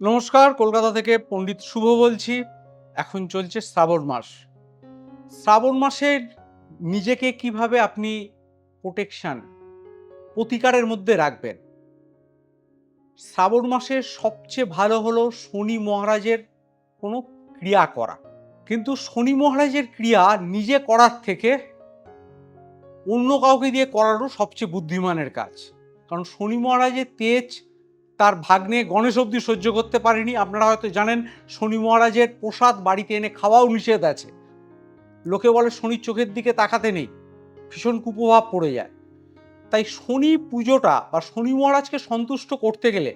নমস্কার, কলকাতা থেকে পণ্ডিত শুভ বলছি। এখন চলছে শ্রাবণ মাস। শ্রাবণ মাসের নিজেকে কিভাবে আপনি প্রোটেকশন, প্রতিকারের মধ্যে রাখবেন? শ্রাবণ মাসের সবচেয়ে ভালো হলো শনি মহারাজের কোনো ক্রিয়া করা। কিন্তু শনি মহারাজের ক্রিয়া নিজে করার থেকে অন্য কাউকে দিয়ে করানো সবচেয়ে বুদ্ধিমানের কাজ। কারণ শনি মহারাজের তেজ তার ভাগ্নে গণেশ অবধি সহ্য করতে পারেনি। আপনারা হয়তো জানেন শনি মহারাজের প্রসাদ বাড়িতে এনে খাওয়াও নিষেধ আছে। লোকে বলে শনির চোখের দিকে তাকাতে নেই, ভীষণ কুপ্রভাব পড়ে যায়। তাই শনি পুজোটা বা শনি মহারাজকে সন্তুষ্ট করতে গেলে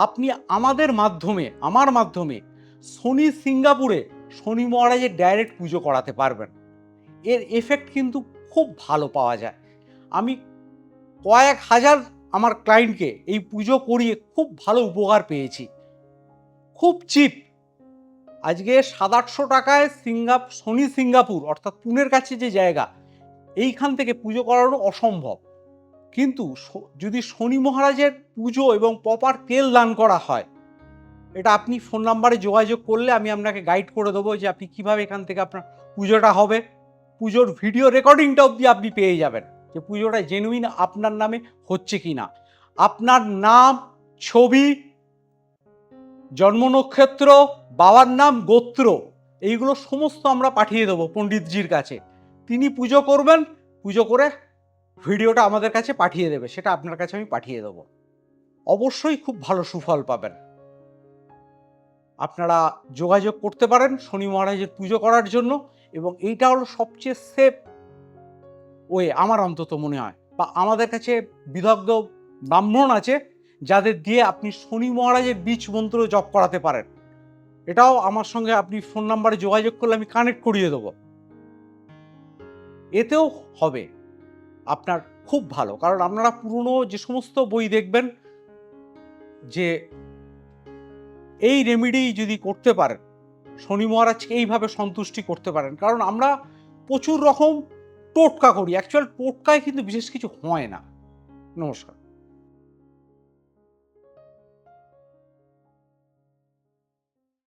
আপনি আমার মাধ্যমে শনি সিঙ্গাপুরে শনি মহারাজের ডাইরেক্ট পুজো করাতে পারবেন। এর এফেক্ট কিন্তু খুব ভালো পাওয়া যায়। আমি কয়েক হাজার আমার ক্লায়েন্টকে এই পুজো করিয়ে খুব ভালো উপকার পেয়েছি। খুব চিপ। আজকে 700-800 টাকায় শনি সিঙ্গাপুর অর্থাৎ পুনের কাছে যে জায়গা, এইখান থেকে পুজো করানো অসম্ভব। কিন্তু যদি শনি মহারাজের পুজো এবং প্রপার তেল দান করা হয়, এটা আপনি ফোন নাম্বারে যোগাযোগ করলে আমি আপনাকে গাইড করে দেবো যে আপনি কিভাবে এখান থেকে আপনার পুজোটা হবে। পুজোর ভিডিও রেকর্ডিংটা অবধি আপনি পেয়ে যাবেন যে পুজোটা জেনুইন আপনার নামে হচ্ছে কি না। আপনার নাম, ছবি, জন্ম নক্ষত্র, বাবার নাম, গোত্র, এইগুলো সমস্ত আমরা পাঠিয়ে দেবো পণ্ডিতজির কাছে। তিনি পুজো করবেন, পুজো করে ভিডিওটা আমাদের কাছে পাঠিয়ে দেবে, সেটা আপনার কাছে আমি পাঠিয়ে দেবো। অবশ্যই খুব ভালো সুফল পাবেন। আপনারা যোগাযোগ করতে পারেন শনি মহারাজের পুজো করার জন্য, এবং এইটা হলো সবচেয়ে সেফ ওয়ে আমার অন্তত মনে হয়। বা আমাদের কাছে বিদগ্ধ ব্রাহ্মণ আছে যাদের দিয়ে আপনি শনি মহারাজের বীজ মন্ত্র জপ করাতে পারেন। এটাও আমার সঙ্গে আপনি ফোন নাম্বারে যোগাযোগ করলে আমি কানেক্ট করিয়ে দেবো। এতেও হবে আপনার খুব ভালো। কারণ আপনারা পুরনো যে সমস্ত বই দেখবেন যে এই রেমেডি যদি করতে পারেন, শনি মহারাজকে এইভাবে সন্তুষ্টি করতে পারেন। কারণ আমরা প্রচুর রকম টোটকা করি, অ্যাকচুয়াল টোটকায় কিন্তু বিশেষ কিছু হয় না। নমস্কার।